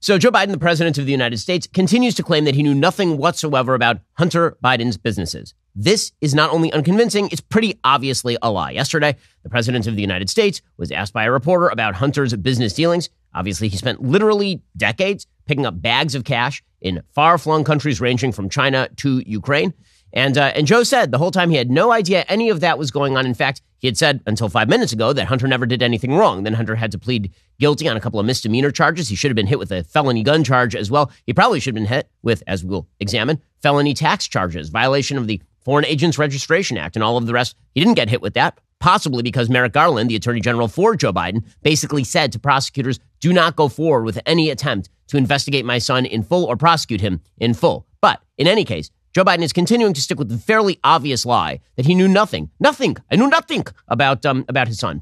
So Joe Biden, the president of the United States, continues to claim that he knew nothing whatsoever about Hunter Biden's businesses. This is not only unconvincing, it's pretty obviously a lie. Yesterday, the president of the United States was asked by a reporter about Hunter's business dealings. Obviously, he spent literally decades picking up bags of cash in far-flung countries ranging from China to Ukraine. And Joe said the whole time he had no idea any of that was going on. In fact, he had said until 5 minutes ago that Hunter never did anything wrong. Then Hunter had to plead guilty on a couple of misdemeanor charges. He should have been hit with a felony gun charge as well. He probably should have been hit with, as we'll examine, felony tax charges, violation of the Foreign Agents Registration Act and all of the rest. He didn't get hit with that, possibly because Merrick Garland, the attorney general for Joe Biden, basically said to prosecutors, do not go forward with any attempt to investigate my son in full or prosecute him in full. But in any case, Joe Biden is continuing to stick with the fairly obvious lie that he knew nothing. I knew nothing about his son.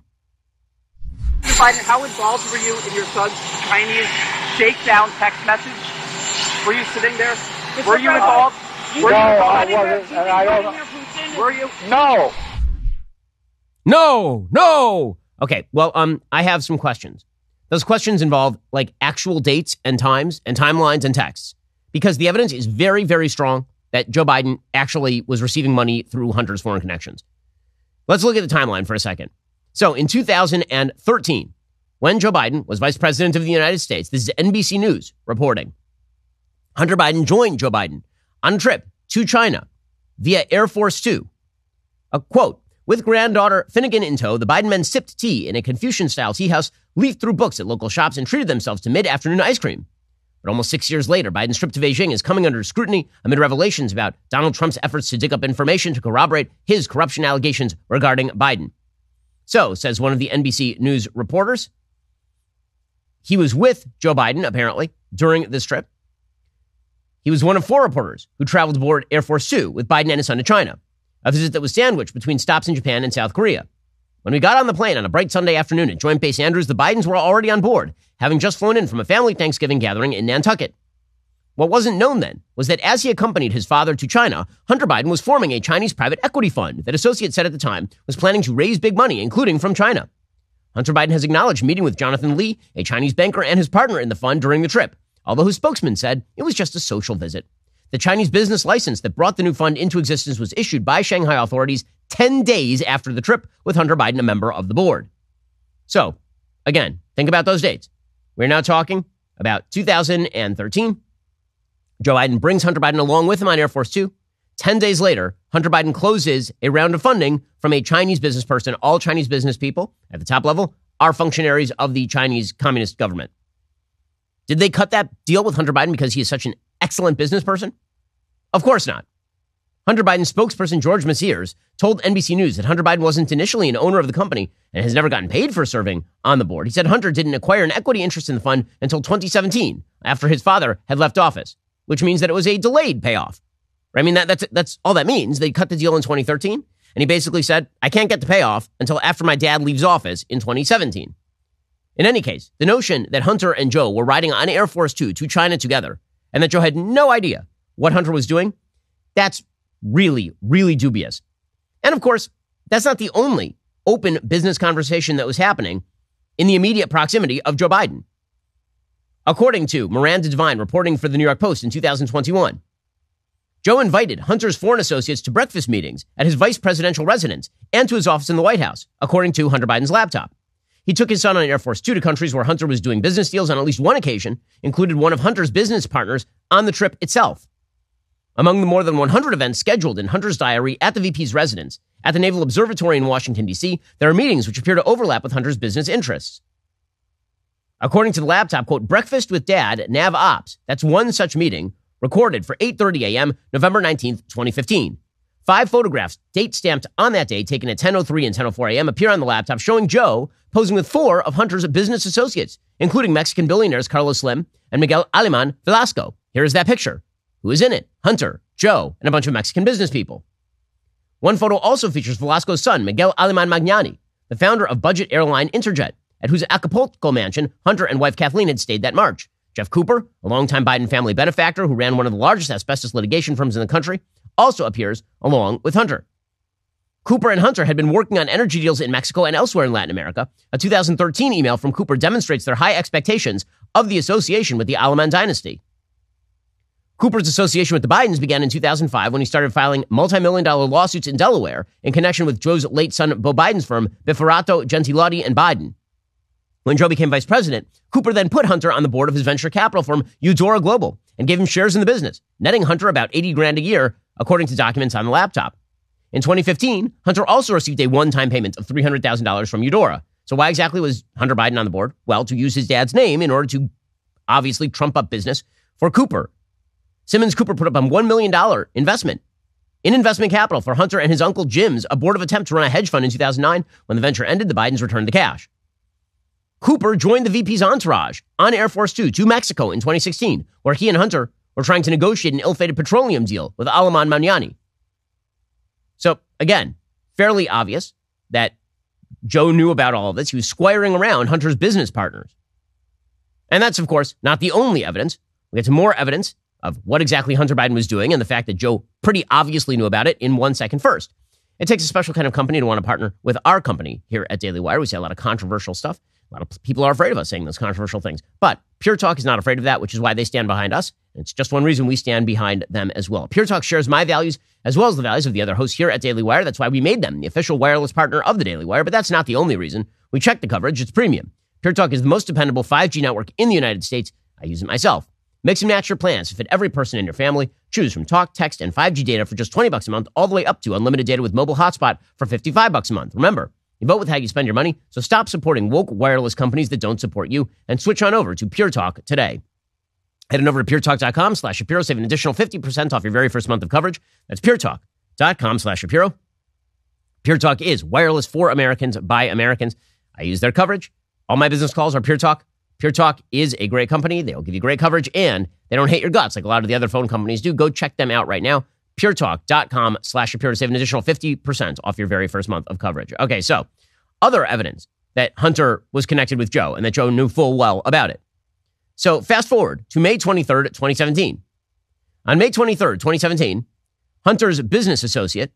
Mr. Biden, how involved were you in your son's Chinese shakedown text message? Were you sitting there? Were you involved? No, I wasn't. And I don't. Were you? No. No. Okay, well, I have some questions. Those questions involve like actual dates and times and timelines and texts, because the evidence is very, very strong that Joe Biden actually was receiving money through Hunter's foreign connections. Let's look at the timeline for a second. So in 2013, when Joe Biden was vice president of the United States, this is NBC News reporting, Hunter Biden joined Joe Biden on a trip to China via Air Force Two. A quote, with granddaughter Finnegan in tow, the Biden men sipped tea in a Confucian-style tea house, leafed through books at local shops, and treated themselves to mid-afternoon ice cream. But almost 6 years later, Biden's trip to Beijing is coming under scrutiny amid revelations about Donald Trump's efforts to dig up information to corroborate his corruption allegations regarding Biden. So, says one of the NBC News reporters, he was with Joe Biden, apparently, during this trip. He was one of 4 reporters who traveled aboard Air Force Two with Biden and his son to China, a visit that was sandwiched between stops in Japan and South Korea. When we got on the plane on a bright Sunday afternoon at Joint Base Andrews, the Bidens were already on board, having just flown in from a family Thanksgiving gathering in Nantucket. What wasn't known then was that as he accompanied his father to China, Hunter Biden was forming a Chinese private equity fund that Associates said at the time was planning to raise big money, including from China. Hunter Biden has acknowledged meeting with Jonathan Lee, a Chinese banker and his partner in the fund during the trip, although his spokesman said it was just a social visit. The Chinese business license that brought the new fund into existence was issued by Shanghai authorities 10 days after the trip, with Hunter Biden a member of the board. So, again, think about those dates. We're now talking about 2013. Joe Biden brings Hunter Biden along with him on Air Force Two. 10 days later, Hunter Biden closes a round of funding from a Chinese business person. All Chinese business people at the top level are functionaries of the Chinese Communist government. Did they cut that deal with Hunter Biden because he is such an excellent business person? Of course not. Hunter Biden's spokesperson, George Messiers, told NBC News that Hunter Biden wasn't initially an owner of the company and has never gotten paid for serving on the board. He said Hunter didn't acquire an equity interest in the fund until 2017, after his father had left office, which means that it was a delayed payoff. I mean, that's all that means. They cut the deal in 2013, and he basically said, I can't get the payoff until after my dad leaves office in 2017. In any case, the notion that Hunter and Joe were riding on Air Force Two to China together, and that Joe had no idea what Hunter was doing, that's really, really dubious. And of course, that's not the only open business conversation that was happening in the immediate proximity of Joe Biden. According to Miranda Devine reporting for the New York Post in 2021, Joe invited Hunter's foreign associates to breakfast meetings at his vice presidential residence and to his office in the White House, according to Hunter Biden's laptop. He took his son on Air Force Two to countries where Hunter was doing business deals on at least one occasion, included one of Hunter's business partners on the trip itself. Among the more than 100 events scheduled in Hunter's diary at the VP's residence at the Naval Observatory in Washington, D.C., there are meetings which appear to overlap with Hunter's business interests. According to the laptop, quote, breakfast with dad, Nav Ops, that's one such meeting, recorded for 8:30 a.m., November 19th, 2015. 5 photographs, date stamped on that day, taken at 10:03 and 10:04 a.m., appear on the laptop showing Joe posing with 4 of Hunter's business associates, including Mexican billionaires Carlos Slim and Miguel Alemán Velasco. Here is that picture. Who is in it? Hunter, Joe, and a bunch of Mexican business people. One photo also features Velasco's son, Miguel Alemán Magnani, the founder of budget airline Interjet, at whose Acapulco mansion Hunter and wife Kathleen had stayed that March. Jeff Cooper, a longtime Biden family benefactor who ran one of the largest asbestos litigation firms in the country, also appears along with Hunter. Cooper and Hunter had been working on energy deals in Mexico and elsewhere in Latin America. A 2013 email from Cooper demonstrates their high expectations of the association with the Alaman dynasty. Cooper's association with the Bidens began in 2005 when he started filing multi-million-dollar lawsuits in Delaware in connection with Joe's late son Beau Biden's firm, Biferato, Gentilotti, and Biden. When Joe became vice president, Cooper then put Hunter on the board of his venture capital firm, Eudora Global, and gave him shares in the business, netting Hunter about $80,000 a year, according to documents on the laptop. In 2015, Hunter also received a one-time payment of $300,000 from Eudora. So why exactly was Hunter Biden on the board? Well, to use his dad's name in order to obviously trump up business for Cooper. Simmons Cooper put up a $1 million investment in investment capital for Hunter and his uncle Jim's abortive attempt to run a hedge fund in 2009. When the venture ended, the Bidens returned the cash. Cooper joined the VP's entourage on Air Force Two to Mexico in 2016, where he and Hunter were trying to negotiate an ill-fated petroleum deal with Alaman Magnani. So, again, fairly obvious that Joe knew about all of this. He was squiring around Hunter's business partners. And that's, of course, not the only evidence. We get to more evidence of what exactly Hunter Biden was doing and the fact that Joe pretty obviously knew about it in 1 second. First, it takes a special kind of company to want to partner with our company here at Daily Wire. We say a lot of controversial stuff. A lot of people are afraid of us saying those controversial things. But Pure Talk is not afraid of that, which is why they stand behind us. And it's just one reason we stand behind them as well. Pure Talk shares my values as well as the values of the other hosts here at Daily Wire. That's why we made them the official wireless partner of the Daily Wire. But that's not the only reason. We check the coverage. It's premium. Pure Talk is the most dependable 5G network in the United States. I use it myself. Mix and match your plans to fit every person in your family. Choose from talk, text, and 5G data for just $20 a month, all the way up to unlimited data with mobile hotspot for $55 a month. Remember, you vote with how you spend your money, so stop supporting woke wireless companies that don't support you and switch on over to Pure Talk today. Head on over to puretalk.com/Shapiro. Save an additional 50% off your very first month of coverage. That's puretalk.com/Shapiro. Pure Talk is wireless for Americans by Americans. I use their coverage. All my business calls are Pure Talk. Pure Talk is a great company. They'll give you great coverage, and they don't hate your guts like a lot of the other phone companies do. Go check them out right now. puretalk.com/Shapiro to save an additional 50% off your very first month of coverage. Okay, so other evidence that Hunter was connected with Joe and that Joe knew full well about it. So fast forward to May 23rd, 2017. On May 23rd, 2017, Hunter's business associate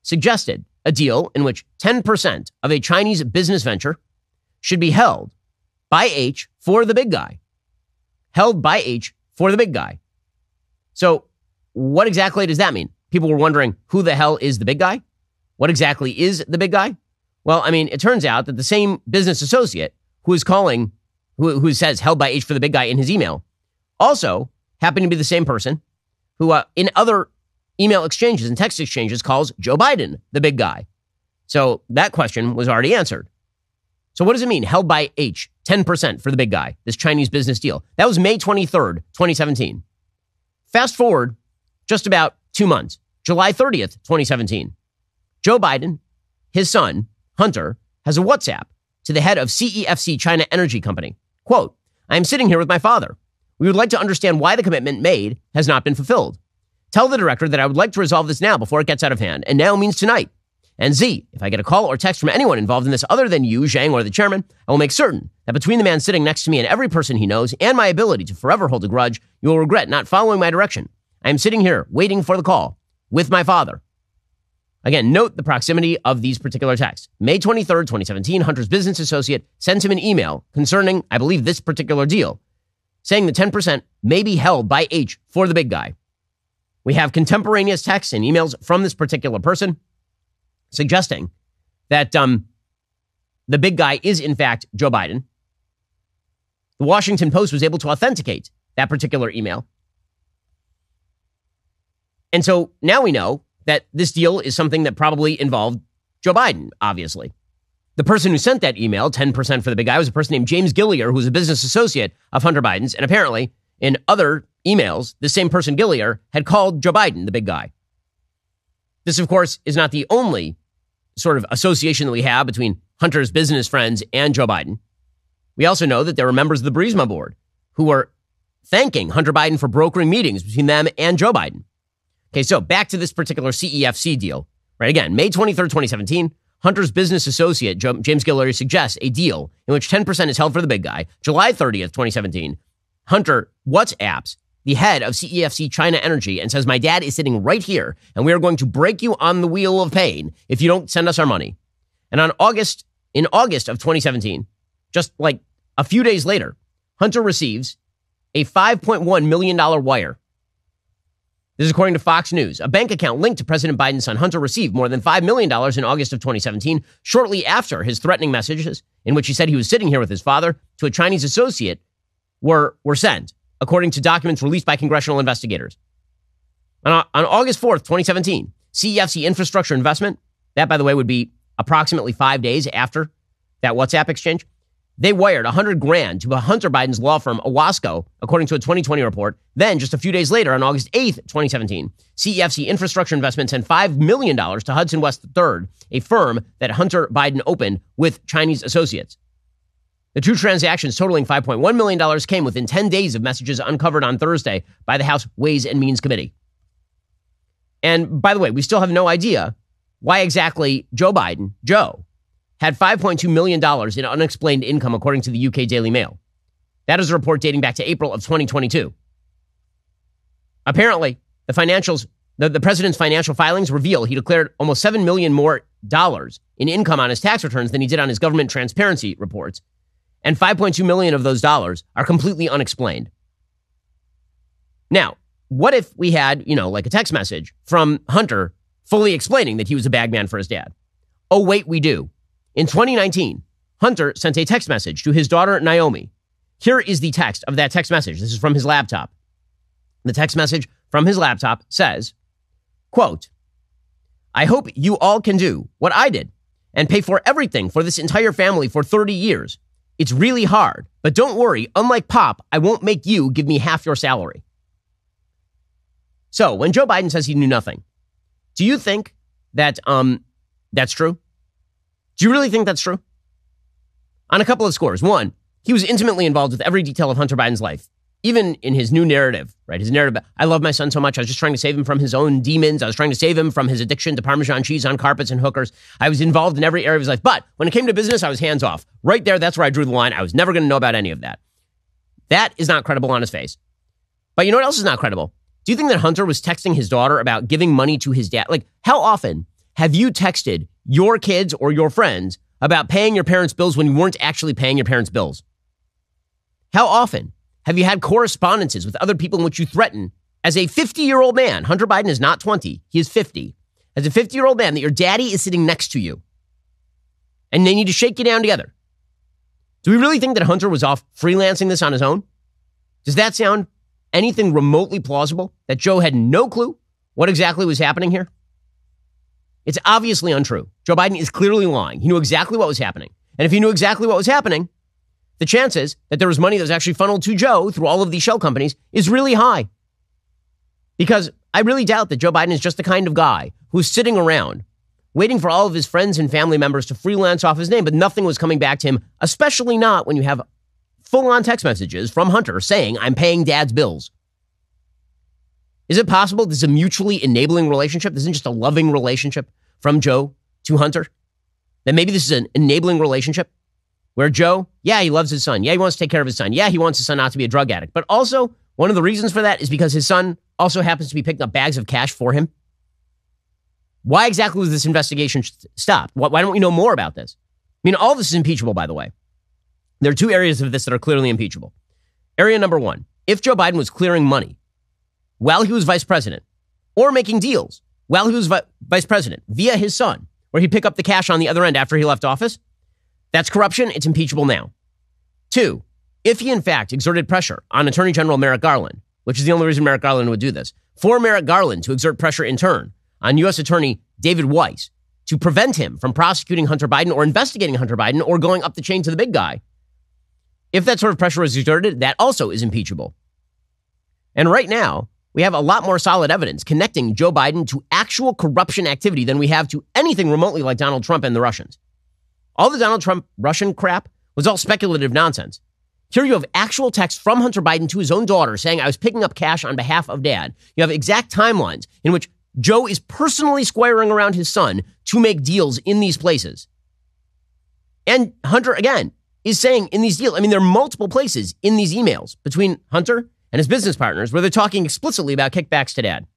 suggested a deal in which 10% of a Chinese business venture should be held by H for the big guy. Held by H for the big guy. So what exactly does that mean? People were wondering, who the hell is the big guy? What exactly is the big guy? Well, I mean, it turns out that the same business associate who says held by H for the big guy in his email also happened to be the same person who in other email exchanges and text exchanges calls Joe Biden the big guy. So that question was already answered. So what does it mean? Held by H, 10% for the big guy, this Chinese business deal. That was May 23rd, 2017. Fast forward just about 2 months, July 30th, 2017. Joe Biden, his son, Hunter, has a WhatsApp to the head of CEFC China Energy Company. Quote, I am sitting here with my father. We would like to understand why the commitment made has not been fulfilled. Tell the director that I would like to resolve this now before it gets out of hand. And now means tonight. And Z, if I get a call or text from anyone involved in this other than you, Zhang, or the chairman, I will make certain that between the man sitting next to me and every person he knows and my ability to forever hold a grudge, you will regret not following my direction. I am sitting here waiting for the call with my father. Again, note the proximity of these particular texts. May 23rd, 2017, Hunter's business associate sends him an email concerning, I believe, this particular deal, saying the 10% may be held by H for the big guy. We have contemporaneous texts and emails from this particular person suggesting that the big guy is, in fact, Joe Biden. The Washington Post was able to authenticate that particular email. And so now we know that this deal is something that probably involved Joe Biden, obviously. The person who sent that email, 10% for the big guy, was a person named James Gillier, who was a business associate of Hunter Biden's. And apparently, in other emails, the same person, Gillier, had called Joe Biden the big guy. This, of course, is not the only sort of association that we have between Hunter's business friends and Joe Biden. We also know that there were members of the Burisma board who were thanking Hunter Biden for brokering meetings between them and Joe Biden. Okay, so back to this particular CEFC deal. Right, again, May 23rd, 2017, Hunter's business associate, James Gillier, suggests a deal in which 10% is held for the big guy. July 30th, 2017, Hunter WhatsApps the head of CEFC China Energy and says, my dad is sitting right here, and we are going to break you on the wheel of pain if you don't send us our money. And in August of 2017, just like a few days later, Hunter receives a $5.1 million wire. This is according to Fox News. A bank account linked to President Biden's son Hunter received more than $5 million in August of 2017, shortly after his threatening messages, in which he said he was sitting here with his father, to a Chinese associate, were sent, according to documents released by congressional investigators. On August 4th, 2017, CEFC Infrastructure Investment, that, by the way, would be approximately 5 days after that WhatsApp exchange, they wired $100,000 to Hunter Biden's law firm, Owasco, according to a 2020 report. Then, just a few days later, on August 8th, 2017, CEFC Infrastructure Investment sent $5 million to Hudson West III, a firm that Hunter Biden opened with Chinese associates. The two transactions totaling $5.1 million came within 10 days of messages uncovered on Thursday by the House Ways and Means Committee. And by the way, we still have no idea why exactly Joe, had $5.2 million in unexplained income, according to the UK Daily Mail. That is a report dating back to April of 2022. Apparently, the president's financial filings reveal he declared almost $7 million more in income on his tax returns than he did on his government transparency reports. And $5.2 million of those dollars are completely unexplained. Now, what if we had, like a text message from Hunter fully explaining that he was a bag man for his dad? Oh, wait, we do. In 2019, Hunter sent a text message to his daughter, Naomi. Here is the text of that text message. This is from his laptop. The text message from his laptop says, quote, I hope you all can do what I did and pay for everything for this entire family for 30 years. It's really hard, but don't worry. Unlike Pop, I won't make you give me half your salary. So when Joe Biden says he knew nothing, do you think that that's true? Do you really think that's true? On a couple of scores. One, he was intimately involved with every detail of Hunter Biden's life, even in his new narrative, right? His narrative, I love my son so much. I was just trying to save him from his own demons. I was trying to save him from his addiction to Parmesan cheese on carpets and hookers. I was involved in every area of his life. But when it came to business, I was hands off. Right there, that's where I drew the line. I was never going to know about any of that. That is not credible on his face. But you know what else is not credible? Do you think that Hunter was texting his daughter about giving money to his dad? Like, how often have you texted your kids or your friends about paying your parents' bills when you weren't actually paying your parents' bills? How often have you had correspondences with other people in which you threaten, as a 50-year-old man, Hunter Biden is not 20, he is 50, as a 50-year-old man, that your daddy is sitting next to you and they need to shake you down together? Do we really think that Hunter was off freelancing this on his own? Does that sound anything remotely plausible, that Joe had no clue what exactly was happening here? It's obviously untrue. Joe Biden is clearly lying. He knew exactly what was happening. And if he knew exactly what was happening, the chances that there was money that was actually funneled to Joe through all of these shell companies is really high. Because I really doubt that Joe Biden is just the kind of guy who's sitting around waiting for all of his friends and family members to freelance off his name, but nothing was coming back to him, especially not when you have full-on text messages from Hunter saying, I'm paying dad's bills. Is it possible this is a mutually enabling relationship? This isn't just a loving relationship from Joe to Hunter? That maybe this is an enabling relationship where Joe, yeah, he loves his son. Yeah, he wants to take care of his son. Yeah, he wants his son not to be a drug addict. But also, one of the reasons for that is because his son also happens to be picking up bags of cash for him. Why exactly was this investigation stopped? Why don't we know more about this? I mean, all this is impeachable, by the way. There are two areas of this that are clearly impeachable. Area number one, if Joe Biden was clearing money while he was vice president, or making deals while he was vice president via his son, where he'd pick up the cash on the other end after he left office, that's corruption. It's impeachable now. Two, if he in fact exerted pressure on Attorney General Merrick Garland, which is the only reason Merrick Garland would do this, for Merrick Garland to exert pressure in turn on U.S. Attorney David Weiss to prevent him from prosecuting Hunter Biden or investigating Hunter Biden or going up the chain to the big guy, if that sort of pressure was exerted, that also is impeachable. And right now, we have a lot more solid evidence connecting Joe Biden to actual corruption activity than we have to anything remotely like Donald Trump and the Russians. All the Donald Trump Russian crap was all speculative nonsense. Here you have actual text from Hunter Biden to his own daughter saying, I was picking up cash on behalf of dad. You have exact timelines in which Joe is personally squaring around his son to make deals in these places. And Hunter, again, is saying in these deals, I mean, there are multiple places in these emails between Hunter and his business partners where they're talking explicitly about kickbacks to dad.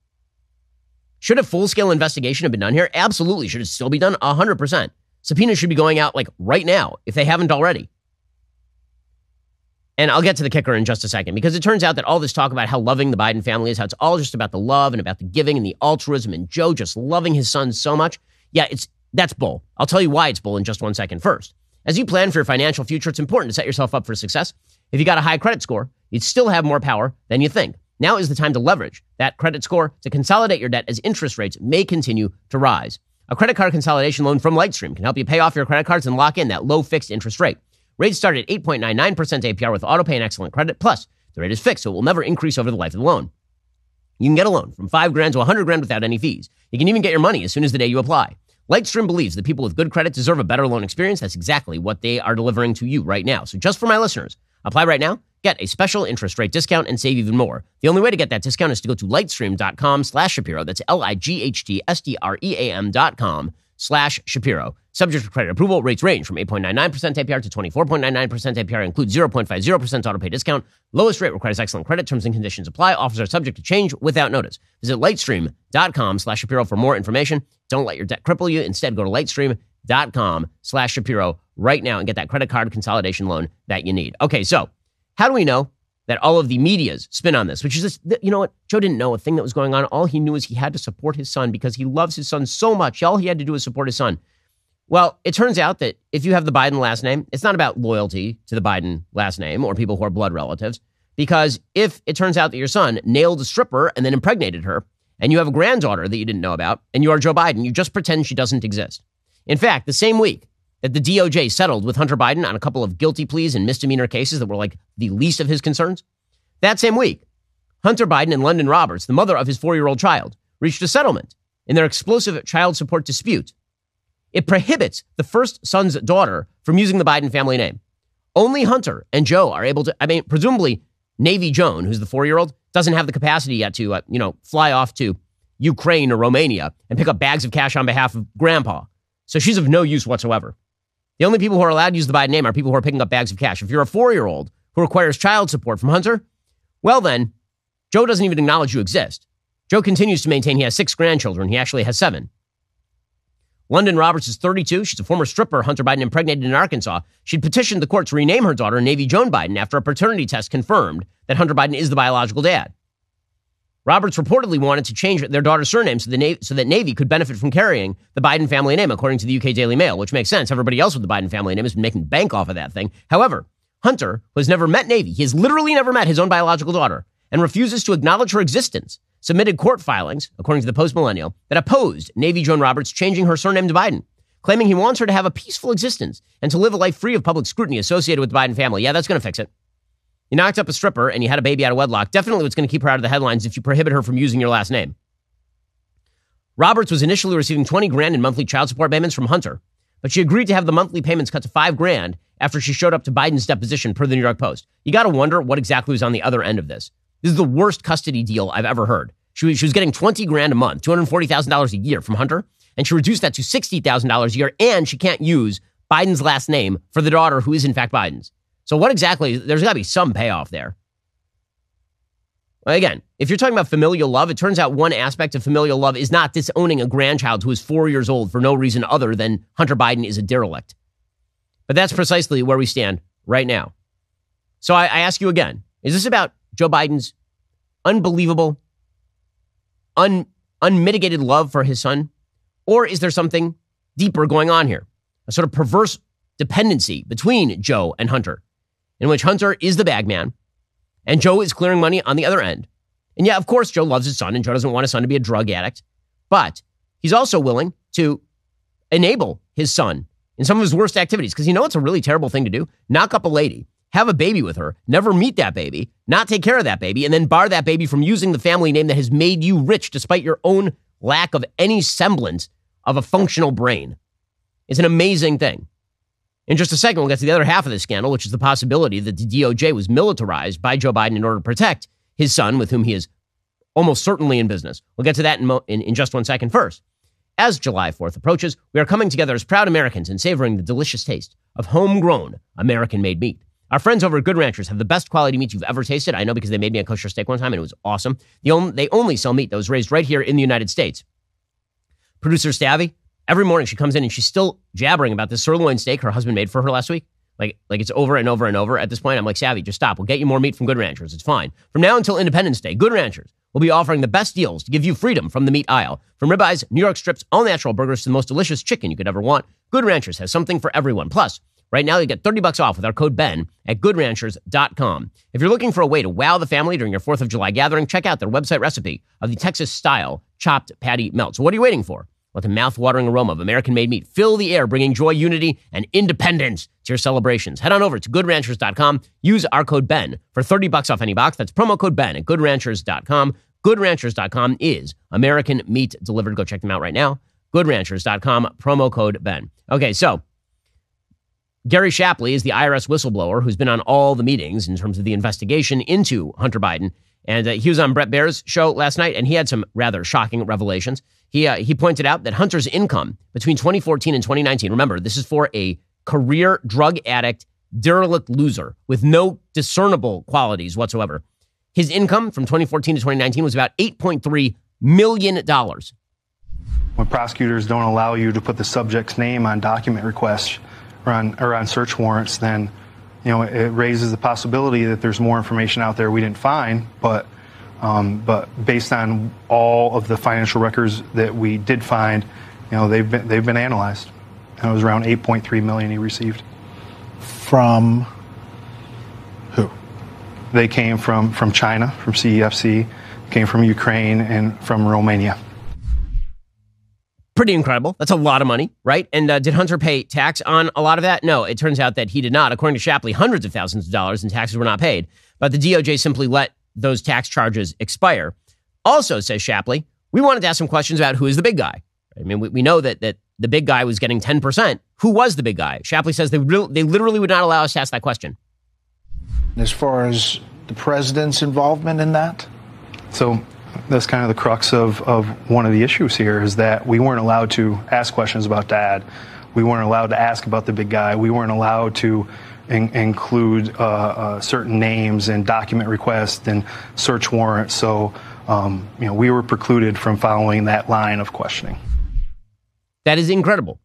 Should a full-scale investigation have been done here? Absolutely. Should it still be done? 100%. Subpoenas should be going out like right now if they haven't already. And I'll get to the kicker in just a second, because it turns out that all this talk about how loving the Biden family is, how it's all just about the love and about the giving and the altruism and Joe just loving his son so much. Yeah, that's bull. I'll tell you why it's bull in just 1 second. First, as you plan for your financial future, it's important to set yourself up for success. If you got a high credit score, you'd still have more power than you think. Now is the time to leverage that credit score to consolidate your debt as interest rates may continue to rise. A credit card consolidation loan from Lightstream can help you pay off your credit cards and lock in that low fixed interest rate. Rates start at 8.99% APR with autopay and excellent credit. Plus, the rate is fixed, so it will never increase over the life of the loan. You can get a loan from $5,000 to $100,000 without any fees. You can even get your money as soon as the day you apply. Lightstream believes that people with good credit deserve a better loan experience. That's exactly what they are delivering to you right now. So just for my listeners, apply right now, get a special interest rate discount, and save even more. The only way to get that discount is to go to lightstream.com/Shapiro. That's lightstream.com/Shapiro. Subject to credit approval. Rates range from 8.99% APR to 24.99% APR. Includes 0.50% autopay discount. Lowest rate requires excellent credit. Terms and conditions apply. Offers are subject to change without notice. Visit lightstream.com/Shapiro for more information. Don't let your debt cripple you. Instead, go to lightstream.com/Shapiro right now and get that credit card consolidation loan that you need. Okay, so how do we know that all of the media's spin on this, which is this, you know what? Joe didn't know a thing that was going on. All he knew is he had to support his son because he loves his son so much. All he had to do was support his son. Well, it turns out that if you have the Biden last name, it's not about loyalty to the Biden last name or people who are blood relatives, because if it turns out that your son nailed a stripper and then impregnated her, and you have a granddaughter that you didn't know about, and you are Joe Biden, you just pretend she doesn't exist. In fact, the same week that the DOJ settled with Hunter Biden on a couple of guilty pleas and misdemeanor cases that were like the least of his concerns, that same week, Hunter Biden and London Roberts, the mother of his 4-year-old child, reached a settlement in their explosive child support dispute. It prohibits the first son's daughter from using the Biden family name. Only Hunter and Joe are able to, presumably Navy Joan, who's the 4-year-old, doesn't have the capacity yet to, fly off to Ukraine or Romania and pick up bags of cash on behalf of grandpa. So she's of no use whatsoever. The only people who are allowed to use the Biden name are people who are picking up bags of cash. If you're a 4-year-old who requires child support from Hunter, well then, Joe doesn't even acknowledge you exist. Joe continues to maintain he has 6 grandchildren. He actually has 7. London Roberts is 32. She's a former stripper Hunter Biden impregnated in Arkansas. She'd petitioned the court to rename her daughter Navy Joan Biden after a paternity test confirmed that Hunter Biden is the biological dad. Roberts reportedly wanted to change their daughter's surname so that Navy could benefit from carrying the Biden family name, according to the UK Daily Mail, which makes sense. Everybody else with the Biden family name has been making bank off of that thing. However, Hunter, who has never met Navy, he has literally never met his own biological daughter, and refuses to acknowledge her existence, submitted court filings, according to the Post-Millennial, that opposed Navy Joan Roberts changing her surname to Biden, claiming he wants her to have a peaceful existence and to live a life free of public scrutiny associated with the Biden family. Yeah, that's going to fix it. You knocked up a stripper and you had a baby out of wedlock. Definitely what's going to keep her out of the headlines if you prohibit her from using your last name. Roberts was initially receiving $20,000 in monthly child support payments from Hunter, but she agreed to have the monthly payments cut to $5,000 after she showed up to Biden's deposition, per the New York Post. You got to wonder what exactly was on the other end of this. This is the worst custody deal I've ever heard. She was getting $20,000 a month, $240,000 a year from Hunter, and she reduced that to $60,000 a year, and she can't use Biden's last name for the daughter who is in fact Biden's. So what exactly, there's got to be some payoff there. Well, again, if you're talking about familial love, it turns out one aspect of familial love is not disowning a grandchild who is 4 years old for no reason other than Hunter Biden is a derelict. But that's precisely where we stand right now. So I ask you again, is this about Joe Biden's unbelievable, unmitigated love for his son? Or is there something deeper going on here? A sort of perverse dependency between Joe and Hunter, in which Hunter is the bag man and Joe is clearing money on the other end. And yeah, of course, Joe loves his son and Joe doesn't want his son to be a drug addict, but he's also willing to enable his son in some of his worst activities because it's a really terrible thing to do. Knock up a lady, have a baby with her, never meet that baby, not take care of that baby, and then bar that baby from using the family name that has made you rich despite your own lack of any semblance of a functional brain. It's an amazing thing. In just a second, we'll get to the other half of this scandal, which is the possibility that the DOJ was militarized by Joe Biden in order to protect his son, with whom he is almost certainly in business. We'll get to that in just 1 second. First, as July 4th approaches, we are coming together as proud Americans and savoring the delicious taste of homegrown American-made meat. Our friends over at Good Ranchers have the best quality meat you've ever tasted. I know because they made me a kosher steak one time and it was awesome. They only sell meat that was raised right here in the United States. Producer Stavy, every morning she comes in and she's still jabbering about this sirloin steak her husband made for her last week. Like it's over and over and over at this point. I'm like, Savvy, just stop. We'll get you more meat from Good Ranchers. It's fine. From now until Independence Day, Good Ranchers will be offering the best deals to give you freedom from the meat aisle. From ribeyes, New York strips, all natural burgers to the most delicious chicken you could ever want, Good Ranchers has something for everyone. Plus, right now you get $30 off with our code BEN at goodranchers.com. If you're looking for a way to wow the family during your 4th of July gathering, check out their website recipe of the Texas-style chopped patty melt. So what are you waiting for? Let the mouth-watering aroma of American-made meat fill the air, bringing joy, unity, and independence to your celebrations. Head on over to goodranchers.com. Use our code BEN for $30 off any box. That's promo code BEN at goodranchers.com. Goodranchers.com is American meat delivered. Go check them out right now. Goodranchers.com, promo code BEN. Okay, so Gary Shapley is the IRS whistleblower who's been on all the meetings in terms of the investigation into Hunter Biden. And he was on Brett Baer's show last night, and he had some rather shocking revelations. He pointed out that Hunter's income between 2014 and 2019, remember, this is for a career drug addict, derelict loser with no discernible qualities whatsoever. His income from 2014 to 2019 was about $8.3 million. When prosecutors don't allow you to put the subject's name on document requests or on search warrants, then it raises the possibility that there's more information out there we didn't find, but based on all of the financial records that we did find, they've been analyzed. And it was around $8.3 million he received. From who? They came from China, from CEFC, came from Ukraine, and from Romania. Pretty incredible. That's a lot of money, right? And did Hunter pay tax on a lot of that? No, it turns out that he did not. According to Shapley, hundreds of thousands of dollars in taxes were not paid. But the DOJ simply let those tax charges expire. Also, says Shapley, we wanted to ask some questions about who is the big guy. I mean, we know that the big guy was getting 10%. Who was the big guy? Shapley says they literally would not allow us to ask that question. As far as the president's involvement in that? So that's kind of the crux of one of the issues here, is that we weren't allowed to ask questions about Dad. We weren't allowed to ask about the big guy. We weren't allowed to include certain names and document requests and search warrants. So, we were precluded from following that line of questioning. That is incredible.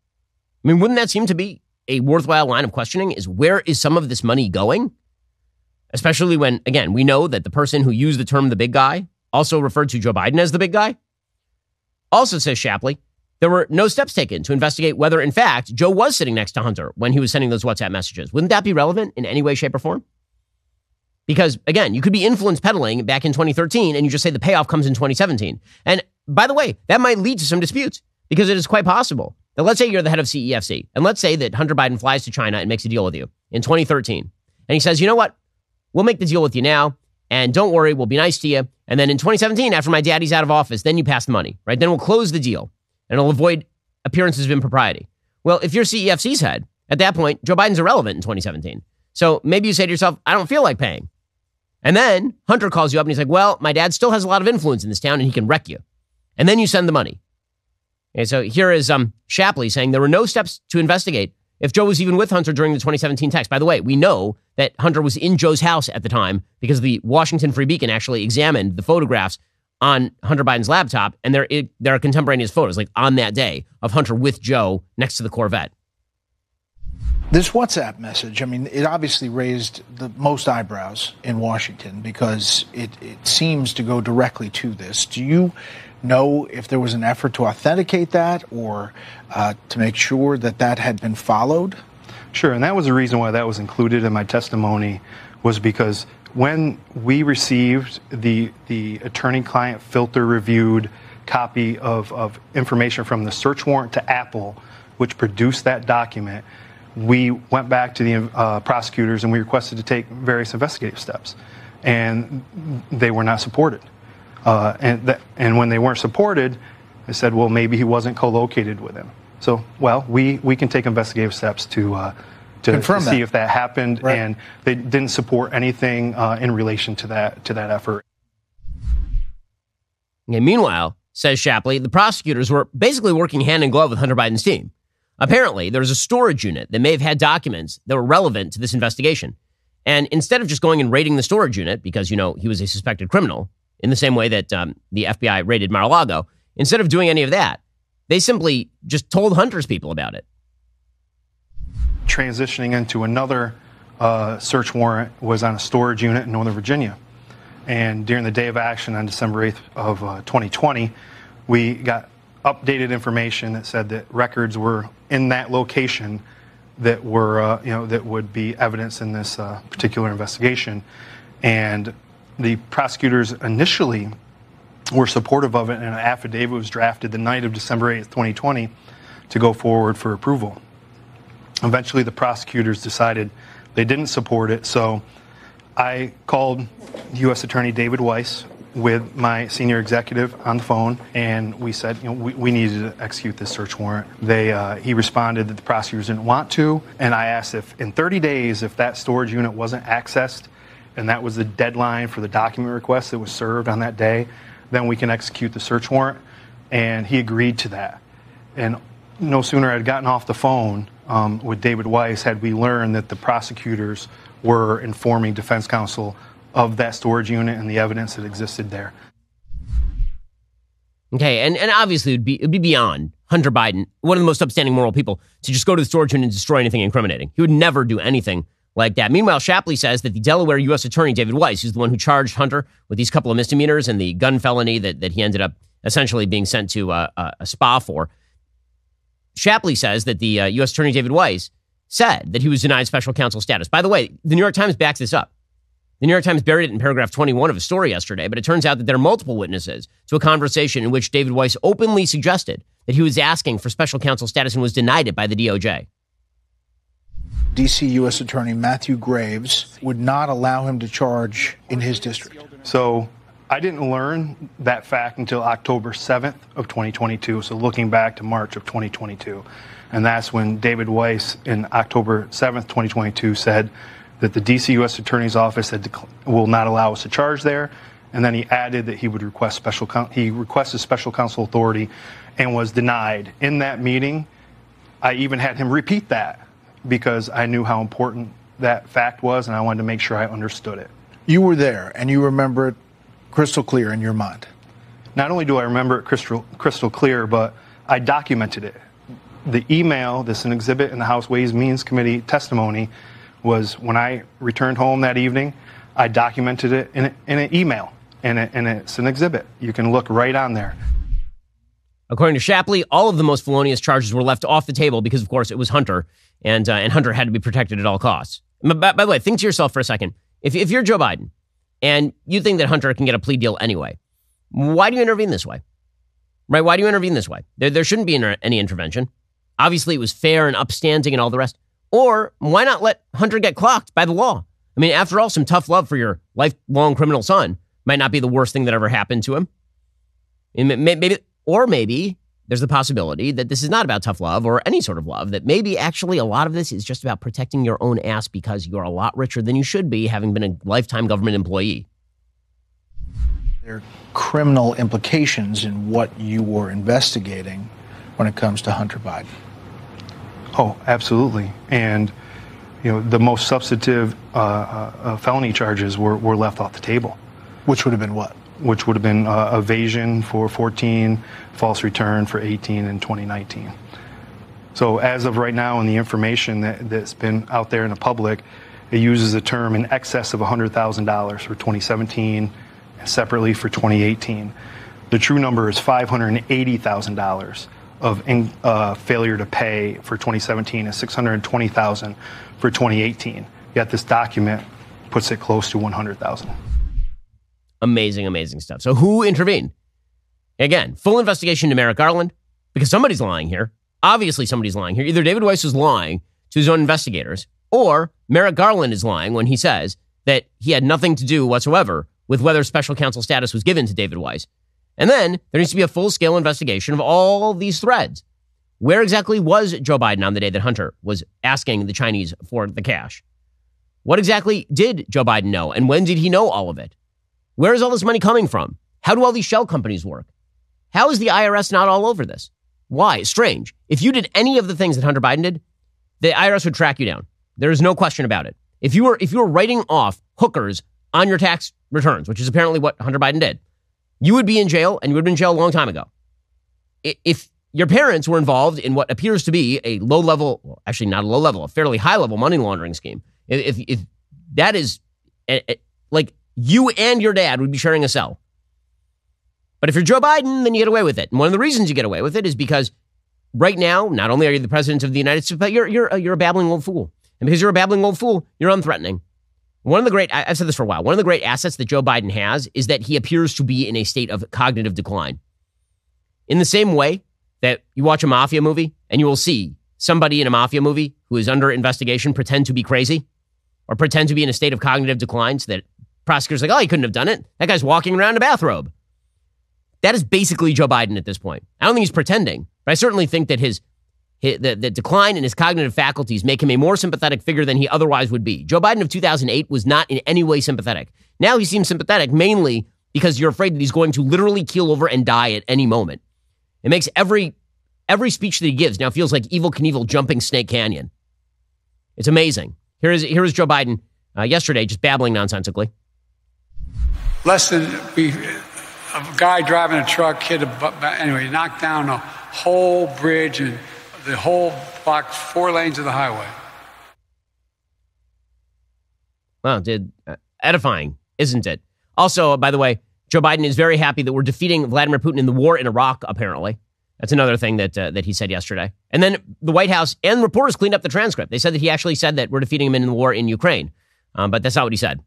I mean, wouldn't that seem to be a worthwhile line of questioning, is where is some of this money going? Especially when, again, we know that the person who used the term the big guy also referred to Joe Biden as the big guy. Also, says Shapley, there were no steps taken to investigate whether, in fact, Joe was sitting next to Hunter when he was sending those WhatsApp messages. Wouldn't that be relevant in any way, shape, or form? Because, again, you could be influence peddling back in 2013 and you just say the payoff comes in 2017. And by the way, that might lead to some disputes, because it is quite possible that, let's say you're the head of CEFC, and let's say that Hunter Biden flies to China and makes a deal with you in 2013. And he says, you know what? We'll make the deal with you now, and don't worry, we'll be nice to you. And then in 2017, after my daddy's out of office, then you pass the money, right? Then we'll close the deal, and it'll avoid appearances of impropriety. Well, if you're CEFC's head, at that point, Joe Biden's irrelevant in 2017. So maybe you say to yourself, I don't feel like paying. And then Hunter calls you up and he's like, well, my dad still has a lot of influence in this town and he can wreck you. And then you send the money. Okay, so here is Shapley saying there were no steps to investigate if Joe was even with Hunter during the 2017 text. By the way, we know that Hunter was in Joe's house at the time because the Washington Free Beacon actually examined the photographs on Hunter Biden's laptop, and there are contemporaneous photos, like on that day, of Hunter with Joe next to the Corvette. This WhatsApp message, I mean, it obviously raised the most eyebrows in Washington because it seems to go directly to this. Do you know if there was an effort to authenticate that or to make sure that that had been followed? Sure, and that was the reason why that was included in my testimony, was because when we received the attorney-client filter-reviewed copy of information from the search warrant to Apple, which produced that document, we went back to the prosecutors and we requested to take various investigative steps, and they were not supported. And when they weren't supported, they said, well, maybe he wasn't co-located with him. So, well, we can take investigative steps to see if that happened, right. And they didn't support anything in relation to that effort. Okay, meanwhile, says Shapley, the prosecutors were basically working hand in glove with Hunter Biden's team. Apparently, there was a storage unit that may have had documents that were relevant to this investigation. And instead of just going and raiding the storage unit, because, he was a suspected criminal, in the same way that the FBI raided Mar-a-Lago, instead of doing any of that, they simply just told Hunter's people about it. transitioning into another search warrant was on a storage unit in Northern Virginia. And during the day of action on December 8th of 2020, we got updated information that said that records were in that location that were, that would be evidence in this particular investigation. And the prosecutors initially were supportive of it, and an affidavit was drafted the night of December 8th, 2020, to go forward for approval. Eventually, the prosecutors decided they didn't support it, so I called U.S. Attorney David Weiss with my senior executive on the phone, and we said, we needed to execute this search warrant. He responded that the prosecutors didn't want to, and I asked if in 30 days, if that storage unit wasn't accessed, and that was the deadline for the document request that was served on that day, then we can execute the search warrant, and he agreed to that. And no sooner had gotten off the phone with David Weiss had we learned that the prosecutors were informing defense counsel of that storage unit and the evidence that existed there. Okay, and obviously it'd be beyond Hunter Biden, one of the most upstanding moral people, to just go to the storage unit and destroy anything incriminating. He would never do anything like that. Meanwhile, Shapley says that the Delaware U.S. Attorney, David Weiss, who's the one who charged Hunter with these couple of misdemeanors and the gun felony that he ended up essentially being sent to a spa for, Shapley says that the U.S. Attorney, David Weiss, said that he was denied special counsel status. By the way, the New York Times backs this up. The New York Times buried it in paragraph 21 of a story yesterday, but it turns out that there are multiple witnesses to a conversation in which David Weiss openly suggested that he was asking for special counsel status and was denied it by the DOJ. D.C. U.S. Attorney Matthew Graves would not allow him to charge in his district. So I didn't learn that fact until October 7th of 2022, so looking back to March of 2022. And that's when David Weiss, in October 7th, 2022, said that the D.C. U.S. Attorney's Office will not allow us to charge there. And then he added that he would request he requested special counsel authority and was denied. In that meeting, I even had him repeat that because I knew how important that fact was and I wanted to make sure I understood it. You were there and you remember it crystal clear in your mind. Not only do I remember it crystal clear, but I documented it. The email, this is an exhibit in the House Ways and Means Committee testimony, was when I returned home that evening, I documented it in an email, and it's an exhibit. You can look right on there. According to Shapley, all of the most felonious charges were left off the table because, of course, it was Hunter, and Hunter had to be protected at all costs. By the way, think to yourself for a second. If you're Joe Biden and you think that Hunter can get a plea deal anyway, why do you intervene this way? Right? Why do you intervene this way? There shouldn't be any intervention. Obviously, it was fair and upstanding and all the rest. Or why not let Hunter get clocked by the law? I mean, after all, some tough love for your lifelong criminal son might not be the worst thing that ever happened to him. Maybe there's the possibility that this is not about tough love or any sort of love, that maybe actually a lot of this is just about protecting your own ass because you're a lot richer than you should be, having been a lifetime government employee. There are criminal implications in what you were investigating when it comes to Hunter Biden. Oh, absolutely. And, the most substantive felony charges were left off the table. Which would have been what? Which would have been evasion for 14, false return for 18 and 2019. So as of right now, in the information that's been out there in the public, it uses the term in excess of $100,000 for 2017 and separately for 2018. The true number is $580,000 of failure to pay for 2017 and $620,000 for 2018. Yet this document puts it close to $100,000. Amazing stuff. So who intervened? Again, full investigation to Merrick Garland, because somebody's lying here. Obviously somebody's lying here. Either David Weiss is lying to his own investigators, or Merrick Garland is lying when he says that he had nothing to do whatsoever with whether special counsel status was given to David Weiss. And then there needs to be a full-scale investigation of all these threads. Where exactly was Joe Biden on the day that Hunter was asking the Chinese for the cash? What exactly did Joe Biden know, and when did he know all of it? Where is all this money coming from? How do all these shell companies work? How is the IRS not all over this? Why? Strange. If you did any of the things that Hunter Biden did, the IRS would track you down. There is no question about it. If you were writing off hookers on your tax returns, which is apparently what Hunter Biden did, you would be in jail, and you would have been in jail a long time ago. If your parents were involved in what appears to be a low level, well, actually not a low level, a fairly high level money laundering scheme. If that is like you and your dad would be sharing a cell. But if you're Joe Biden, then you get away with it. And one of the reasons you get away with it is because right now, not only are you the president of the United States, but you're a babbling old fool. And because you're a babbling old fool, you're unthreatening. I've said this for a while, one of the great assets that Joe Biden has is that he appears to be in a state of cognitive decline. In the same way that you watch a mafia movie and you will see somebody in a mafia movie who is under investigation pretend to be crazy or pretend to be in a state of cognitive decline so that prosecutors are like, oh, he couldn't have done it. That guy's walking around in a bathrobe. That is basically Joe Biden at this point. I don't think he's pretending, but I certainly think that the decline in his cognitive faculties make him a more sympathetic figure than he otherwise would be. Joe Biden of 2008 was not in any way sympathetic. Now he seems sympathetic mainly because you're afraid that he's going to literally keel over and die at any moment. It makes every speech that he gives now feels like Evel Knievel jumping Snake Canyon. It's amazing. Here is Joe Biden yesterday just babbling nonsensically. A guy driving a truck knocked down a whole bridge and the whole block, 4 lanes of the highway. Well, edifying, isn't it? Also, by the way, Joe Biden is very happy that we're defeating Vladimir Putin in the war in Iraq, apparently. That's another thing that he said yesterday. And then the White House and reporters cleaned up the transcript. They said that he actually said that we're defeating him in the war in Ukraine. But that's not what he said.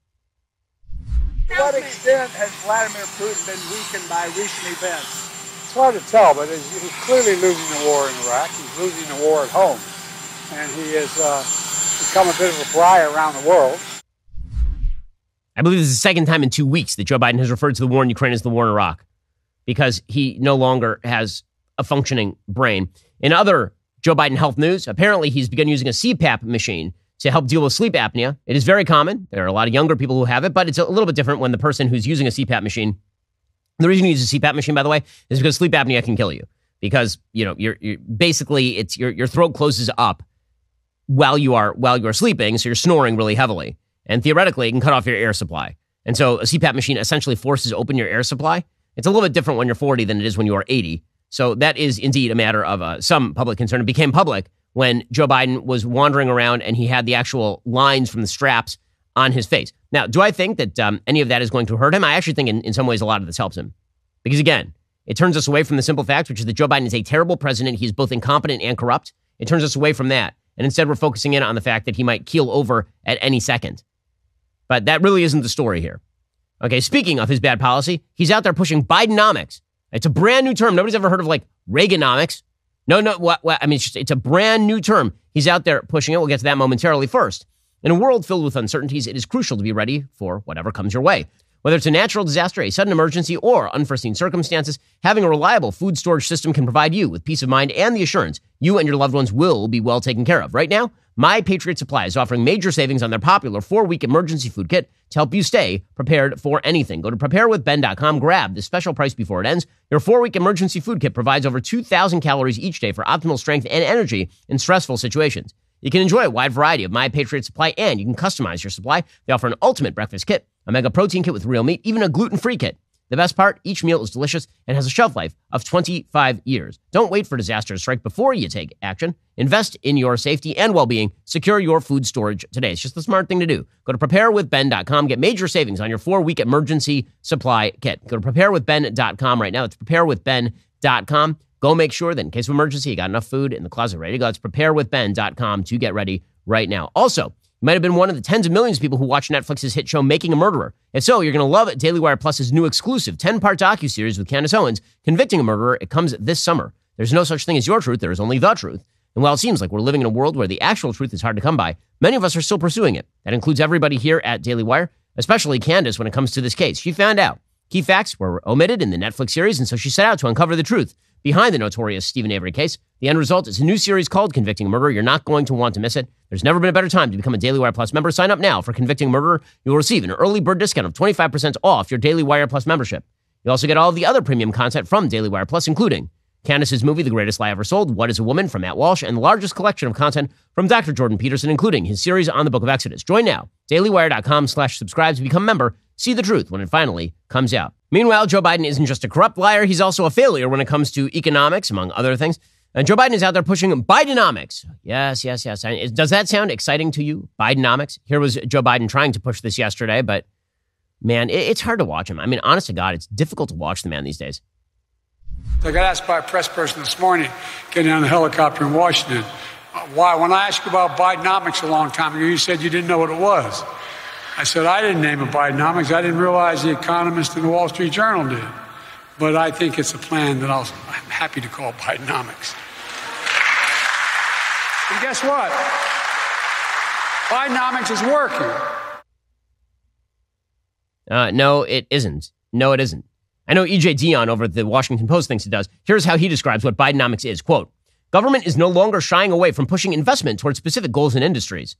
To what extent has Vladimir Putin been weakened by recent events? It's hard to tell, but he's clearly losing the war in Iraq. He's losing the war at home. And he has become a bit of a fly around the world. I believe this is the second time in 2 weeks that Joe Biden has referred to the war in Ukraine as the war in Iraq because he no longer has a functioning brain. In other Joe Biden health news, apparently he's begun using a CPAP machine to help deal with sleep apnea. It is very common. There are a lot of younger people who have it, but it's a little bit different when the person who's using a CPAP machine. The reason you use a CPAP machine, by the way, is because sleep apnea can kill you because, you're basically it's your throat closes up while you are sleeping. So you're snoring really heavily. And theoretically, it can cut off your air supply. And so a CPAP machine essentially forces open your air supply. It's a little bit different when you're 40 than it is when you are 80. So that is indeed a matter of some public concern. It became public when Joe Biden was wandering around and he had the actual lines from the straps on his face. Now, do I think that any of that is going to hurt him? I actually think in some ways a lot of this helps him. Because again, it turns us away from the simple fact, which is that Joe Biden is a terrible president. He's both incompetent and corrupt. It turns us away from that. And instead we're focusing in on the fact that he might keel over at any second. But that really isn't the story here. Okay, speaking of his bad policy, he's out there pushing Bidenomics. It's a brand new term. Nobody's ever heard of like Reaganomics. It's a brand new term. He's out there pushing it. We'll get to that momentarily. First, in a world filled with uncertainties, it is crucial to be ready for whatever comes your way. Whether it's a natural disaster, a sudden emergency, or unforeseen circumstances, having a reliable food storage system can provide you with peace of mind and the assurance you and your loved ones will be well taken care of. Right now, My Patriot Supply is offering major savings on their popular 4-week emergency food kit to help you stay prepared for anything. Go to preparewithben.com, grab the special price before it ends. Your 4-week emergency food kit provides over 2,000 calories each day for optimal strength and energy in stressful situations. You can enjoy a wide variety of My Patriot Supply, and you can customize your supply. They offer an ultimate breakfast kit, a mega protein kit with real meat, even a gluten-free kit. The best part, each meal is delicious and has a shelf life of 25 years. Don't wait for disaster to strike before you take action. Invest in your safety and well-being. Secure your food storage today. It's just the smart thing to do. Go to preparewithben.com. Get major savings on your 4-week emergency supply kit. Go to preparewithben.com right now. It's preparewithben.com. Go make sure that in case of emergency, you got enough food in the closet ready to go. It's preparewithben.com to get ready right now. Also, you might have been one of the tens of millions of people who watch Netflix's hit show Making a Murderer. If so, you're going to love it. Daily Wire Plus's new exclusive 10-part docuseries with Candace Owens, Convicting a Murderer. It comes this summer. There's no such thing as your truth. There is only the truth. And while it seems like we're living in a world where the actual truth is hard to come by, many of us are still pursuing it. That includes everybody here at Daily Wire, especially Candace when it comes to this case. She found out key facts were omitted in the Netflix series, and so she set out to uncover the truth behind the notorious Stephen Avery case. The end result is a new series called Convicting a Murderer. You're not going to want to miss it. There's never been a better time to become a Daily Wire Plus member. Sign up now for Convicting a Murderer. You'll receive an early bird discount of 25% off your Daily Wire Plus membership. You'll also get all of the other premium content from Daily Wire Plus, including Candace's movie, The Greatest Lie Ever Sold, What is a Woman, from Matt Walsh, and the largest collection of content from Dr. Jordan Peterson, including his series on the Book of Exodus. Join now. DailyWire.com/subscribe to become a member. See the truth when it finally comes out. Meanwhile, Joe Biden isn't just a corrupt liar. He's also a failure when it comes to economics, among other things. And Joe Biden is out there pushing Bidenomics. Yes. Does that sound exciting to you? Bidenomics? Here was Joe Biden trying to push this yesterday, but man, it's hard to watch him. I mean, honest to God, it's difficult to watch the man these days. I got asked by a press person this morning, getting on the helicopter in Washington, why, when I asked you about Bidenomics a long time ago, you said you didn't know what it was. I said, I didn't name it Bidenomics. I didn't realize The Economist and the Wall Street Journal did. But I think it's a plan that I'm happy to call Bidenomics. And guess what? Bidenomics is working. No, it isn't. No, it isn't. I know E.J. Dion over at the Washington Post thinks it does. Here's how he describes what Bidenomics is. Quote, government is no longer shying away from pushing investment towards specific goals and industries.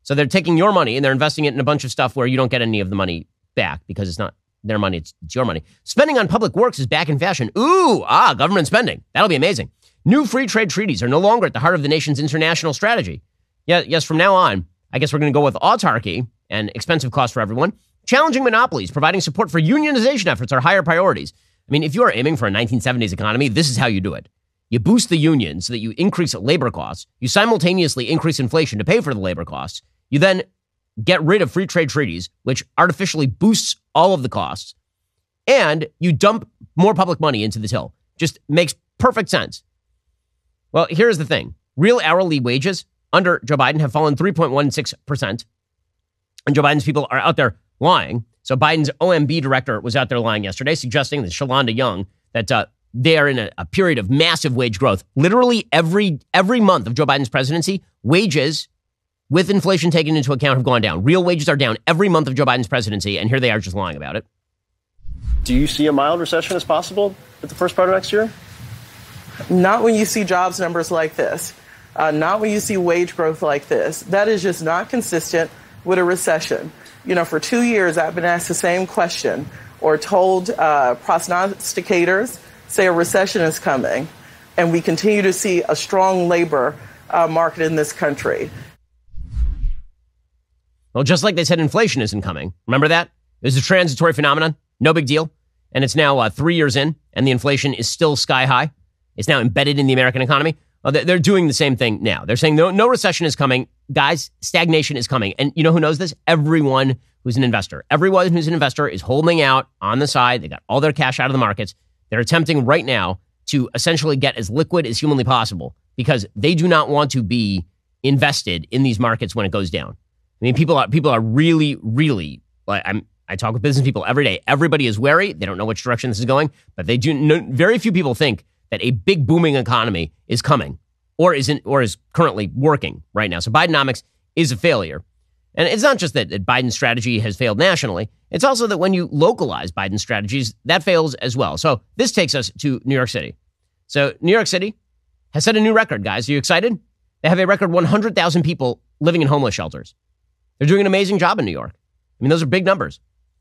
So they're taking your money and they're investing it in a bunch of stuff where you don't get any of the money back because it's not their money, it's your money. Spending on public works is back in fashion. Government spending. That'll be amazing. New free trade treaties are no longer at the heart of the nation's international strategy. Yes, from now on, I guess we're going to go with autarky and expensive costs for everyone. Challenging monopolies, providing support for unionization efforts are higher priorities. I mean, if you are aiming for a 1970s economy, this is how you do it. You boost the union so that you increase labor costs. You simultaneously increase inflation to pay for the labor costs. You then get rid of free trade treaties, which artificially boosts all of the costs. And you dump more public money into the till. Just makes perfect sense. Well, here's the thing. Real hourly wages under Joe Biden have fallen 3.16%. And Joe Biden's people are out there lying. So Biden's OMB director was out there lying yesterday, suggesting that Shalonda Young, that they are in a period of massive wage growth. Literally every month of Joe Biden's presidency, wages with inflation taken into account have gone down. Real wages are down every month of Joe Biden's presidency, and here they are just lying about it. Do you see a mild recession as possible at the first part of next year? Not when you see jobs numbers like this. Not when you see wage growth like this. That is just not consistent with a recession. You know, for 2 years, I've been asked the same question or told prognosticators say a recession is coming, and we continue to see a strong labor market in this country. Well, just like they said inflation isn't coming. Remember that? It was a transitory phenomenon. No big deal. And it's now 3 years in, and the inflation is still sky high. It's now embedded in the American economy. Well, they're doing the same thing now. They're saying no recession is coming. Guys, stagnation is coming. And you know who knows this? Everyone who's an investor. Everyone who's an investor is holding out on the side. They got all their cash out of the markets. They're attempting right now to essentially get as liquid as humanly possible because they do not want to be invested in these markets when it goes down. I mean, people are really, really, I talk with business people every day. Everybody is wary. They don't know which direction this is going, but they do know, very few people think that a big booming economy is coming or is currently working right now. So Bidenomics is a failure. And it's not just that Biden's strategy has failed nationally. It's also that when you localize Biden's strategies, that fails as well. So this takes us to New York City. So New York City has set a new record, guys. Are you excited? They have a record 100,000 people living in homeless shelters. They're doing an amazing job in New York. I mean, those are big numbers.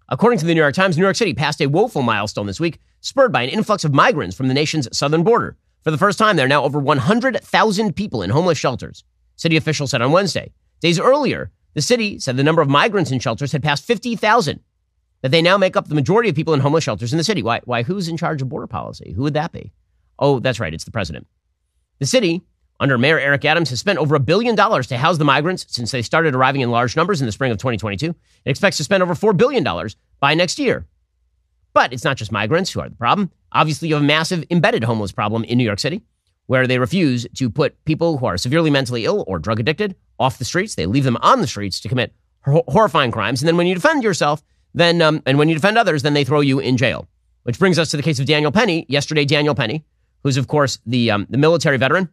According to the New York Times, New York City passed a woeful milestone this week, spurred by an influx of migrants from the nation's southern border. For the first time, there are now over 100,000 people in homeless shelters, city officials said on Wednesday. Days earlier, the city said the number of migrants in shelters had passed 50,000, that they now make up the majority of people in homeless shelters in the city. Why? Who's in charge of border policy? Who would that be? Oh, that's right. It's the president. The city, under Mayor Eric Adams, has spent over $1 billion to house the migrants since they started arriving in large numbers in the spring of 2022. It expects to spend over $4 billion by next year. But it's not just migrants who are the problem. Obviously, you have a massive embedded homeless problem in New York City, where they refuse to put people who are severely mentally ill or drug addicted off the streets. They leave them on the streets to commit horrifying crimes. And then when you defend yourself, and when you defend others, then they throw you in jail. Which brings us to the case of Daniel Penny. Yesterday, Daniel Penny, who's, of course, the military veteran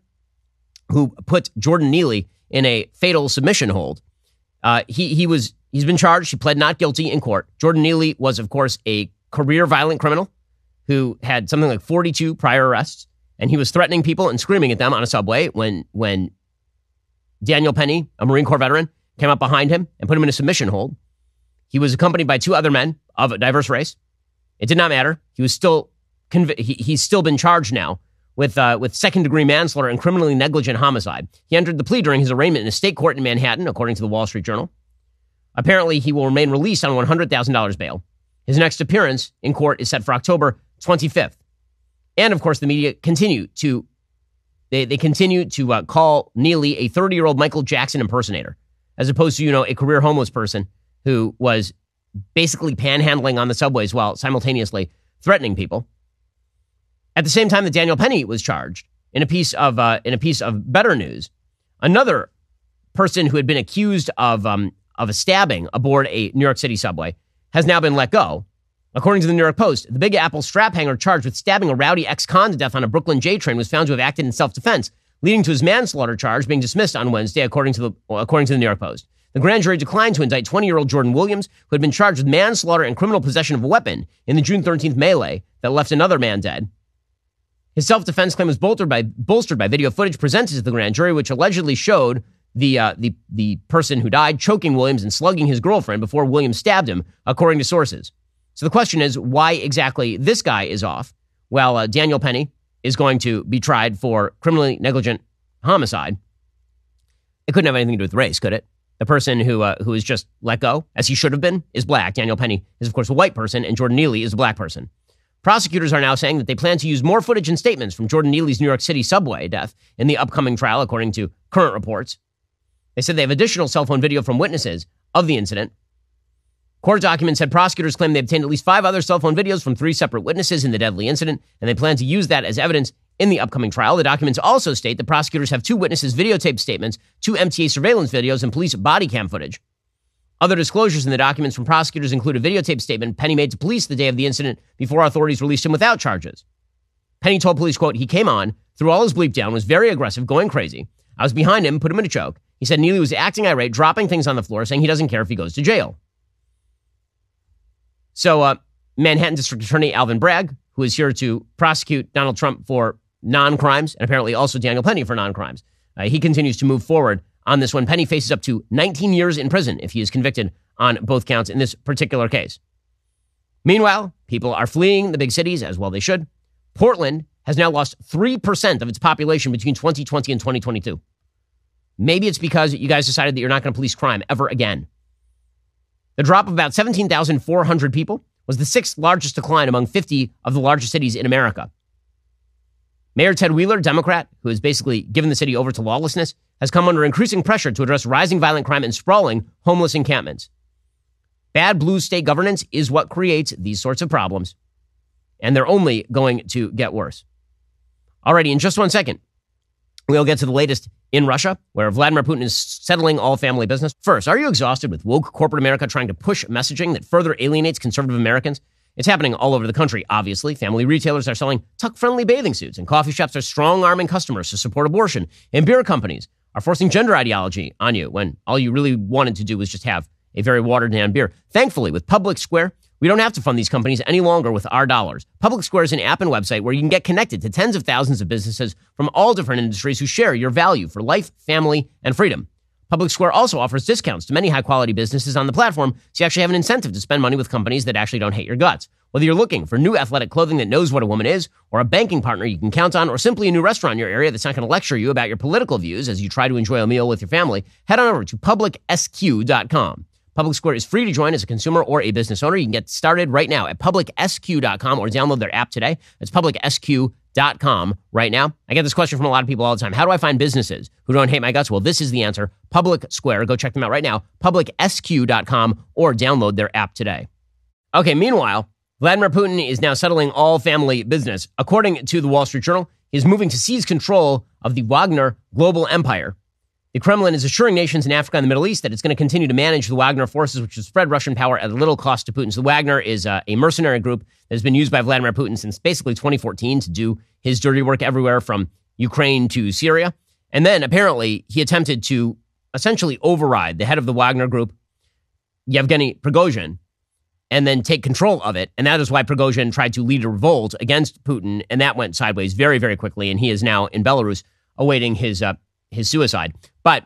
who put Jordan Neely in a fatal submission hold. He's been charged. He pled not guilty in court. Jordan Neely was, of course, a career violent criminal who had something like 42 prior arrests, and he was threatening people and screaming at them on a subway when Daniel Penny, a Marine Corps veteran, came up behind him and put him in a submission hold. He was accompanied by two other men of a diverse race. It did not matter. He was still he's still been charged now with second-degree manslaughter and criminally negligent homicide. He entered the plea during his arraignment in a state court in Manhattan, according to the Wall Street Journal. Apparently, he will remain released on $100,000 bail. His next appearance in court is set for October 25th. And of course, the media continue to call Neely a 30-year-old Michael Jackson impersonator, as opposed to, a career homeless person who was basically panhandling on the subways while simultaneously threatening people. At the same time that Daniel Penny was charged, in a piece of better news, another person who had been accused of a stabbing aboard a New York City subway has now been let go. According to the New York Post, the Big Apple strap hanger charged with stabbing a rowdy ex-con to death on a Brooklyn J train was found to have acted in self-defense, leading to his manslaughter charge being dismissed on Wednesday, according to the New York Post. The grand jury declined to indict 20-year-old Jordan Williams, who had been charged with manslaughter and criminal possession of a weapon in the June 13th melee that left another man dead. His self-defense claim was bolstered by video footage presented to the grand jury, which allegedly showed the person who died choking Williams and slugging his girlfriend before Williams stabbed him, according to sources. So the question is, why exactly this guy is off, while Daniel Penny is going to be tried for criminally negligent homicide? It couldn't have anything to do with race, could it? The person who is just let go, as he should have been, is black. Daniel Penny is, of course, a white person, and Jordan Neely is a black person. Prosecutors are now saying that they plan to use more footage and statements from Jordan Neely's New York City subway death in the upcoming trial, according to current reports. They said they have additional cell phone video from witnesses of the incident. Court documents said prosecutors claim they obtained at least 5 other cell phone videos from 3 separate witnesses in the deadly incident, and they plan to use that as evidence in the upcoming trial. The documents also state that prosecutors have 2 witnesses' videotaped statements, 2 MTA surveillance videos, and police body cam footage. Other disclosures in the documents from prosecutors include a videotaped statement Penny made to police the day of the incident before authorities released him without charges. Penny told police, quote, "He came on, threw all his bleep down, was very aggressive, going crazy. I was behind him, put him in a choke. He said Neely was acting irate, dropping things on the floor, saying he doesn't care if he goes to jail." So Manhattan District Attorney Alvin Bragg, who is here to prosecute Donald Trump for non-crimes, and apparently also Daniel Penny for non-crimes, he continues to move forward on this one. Penny faces up to 19 years in prison if he is convicted on both counts in this particular case. Meanwhile, people are fleeing the big cities, as well they should. Portland has now lost 3% of its population between 2020 and 2022. Maybe it's because you guys decided that you're not going to police crime ever again. The drop of about 17,400 people was the 6th largest decline among 50 of the largest cities in America. Mayor Ted Wheeler, Democrat, who has basically given the city over to lawlessness, has come under increasing pressure to address rising violent crime and sprawling homeless encampments. Bad blue state governance is what creates these sorts of problems, and they're only going to get worse. Alrighty, in just 1 second, we'll get to the latest in Russia, where Vladimir Putin is settling all family business. First, are you exhausted with woke corporate America trying to push messaging that further alienates conservative Americans? It's happening all over the country, obviously. Family retailers are selling tuck-friendly bathing suits, and coffee shops are strong-arming customers to support abortion, and beer companies are forcing gender ideology on you when all you really wanted to do was just have a very watered-down beer. Thankfully, with Public Square, we don't have to fund these companies any longer with our dollars. Public Square is an app and website where you can get connected to tens of thousands of businesses from all different industries who share your value for life, family, and freedom. Public Square also offers discounts to many high-quality businesses on the platform, so you actually have an incentive to spend money with companies that actually don't hate your guts. Whether you're looking for new athletic clothing that knows what a woman is, or a banking partner you can count on, or simply a new restaurant in your area that's not going to lecture you about your political views as you try to enjoy a meal with your family, head on over to publicsq.com. Public Square is free to join as a consumer or a business owner. You can get started right now at publicsq.com or download their app today. It's publicsq.com right now. I get this question from a lot of people all the time. How do I find businesses who don't hate my guts? Well, this is the answer. Public Square. Go check them out right now. publicsq.com or download their app today. Okay, meanwhile, Vladimir Putin is now settling all family business. According to the Wall Street Journal, he is moving to seize control of the Wagner global empire. The Kremlin is assuring nations in Africa and the Middle East that it's going to continue to manage the Wagner forces, which have spread Russian power at a little cost to Putin. So the Wagner is a mercenary group that has been used by Vladimir Putin since basically 2014 to do his dirty work everywhere from Ukraine to Syria. And then apparently he attempted to essentially override the head of the Wagner group, Yevgeny Prigozhin, and then take control of it. And that is why Prigozhin tried to lead a revolt against Putin, and that went sideways very, very quickly. And he is now in Belarus awaiting his suicide. But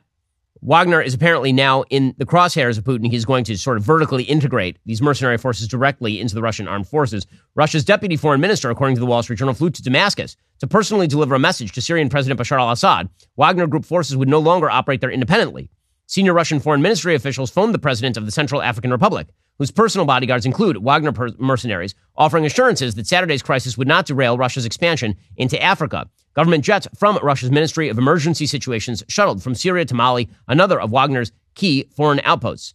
Wagner is apparently now in the crosshairs of Putin. He's going to sort of vertically integrate these mercenary forces directly into the Russian armed forces. Russia's deputy foreign minister, according to the Wall Street Journal, flew to Damascus to personally deliver a message to Syrian President Bashar al-Assad. Wagner Group forces would no longer operate there independently. Senior Russian foreign ministry officials phoned the president of the Central African Republic, whose personal bodyguards include Wagner mercenaries, offering assurances that Saturday's crisis would not derail Russia's expansion into Africa. Government jets from Russia's Ministry of Emergency Situations shuttled from Syria to Mali, another of Wagner's key foreign outposts.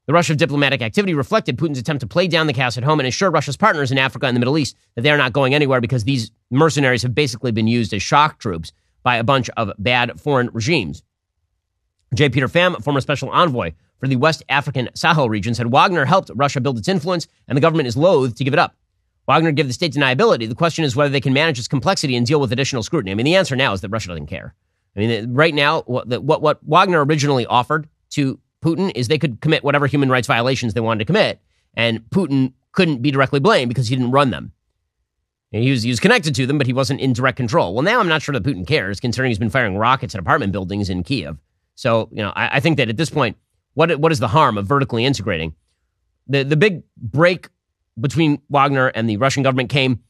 The rush of diplomatic activity reflected Putin's attempt to play down the chaos at home and assure Russia's partners in Africa and the Middle East that they are not going anywhere because these mercenaries have basically been used as shock troops by a bunch of bad foreign regimes. J. Peter Pham, former special envoy for the West African Sahel region, said Wagner helped Russia build its influence and the government is loath to give it up. Wagner gave the state deniability. The question is whether they can manage its complexity and deal with additional scrutiny. I mean, the answer now is that Russia doesn't care. I mean, right now, what Wagner originally offered to Putin is they could commit whatever human rights violations they wanted to commit, and Putin couldn't be directly blamed because he didn't run them. He was connected to them, but he wasn't in direct control. Well, now I'm not sure that Putin cares, considering he's been firing rockets at apartment buildings in Kiev. So, I think that at this point, what is the harm of vertically integrating? The big break between Wagner and the Russian government came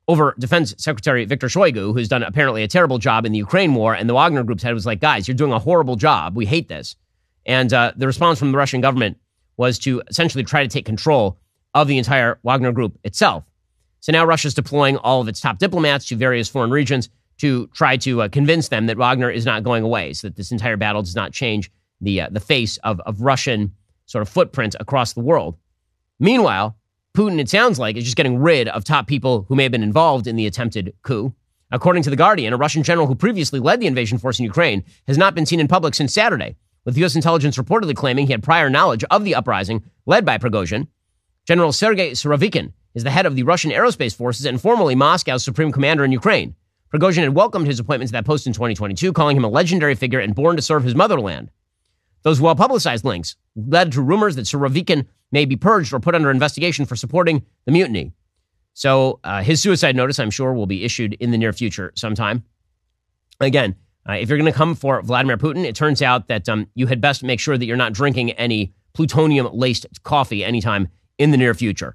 over Defense Secretary Viktor Shoigu, who's done apparently a terrible job in the Ukraine war, and the Wagner group's head was like, guys, you're doing a horrible job. We hate this. And the response from the Russian government was to essentially try to take control of the entire Wagner group itself. So now Russia's deploying all of its top diplomats to various foreign regions to try to convince them that Wagner is not going away, so that this entire battle does not change the face of Russian sort of footprint across the world. Meanwhile, Putin, it sounds like, is just getting rid of top people who may have been involved in the attempted coup. According to The Guardian, a Russian general who previously led the invasion force in Ukraine has not been seen in public since Saturday, with U.S. intelligence reportedly claiming he had prior knowledge of the uprising led by Prigozhin. General Sergei Surovikin is the head of the Russian aerospace forces and formerly Moscow's supreme commander in Ukraine. Prigozhin had welcomed his appointment to that post in 2022, calling him a legendary figure and born to serve his motherland. Those well-publicized links led to rumors that Surovikin may be purged or put under investigation for supporting the mutiny. So his suicide notice, I'm sure, will be issued in the near future sometime. Again, if you're going to come for Vladimir Putin, it turns out that you had best make sure that you're not drinking any plutonium-laced coffee anytime in the near future,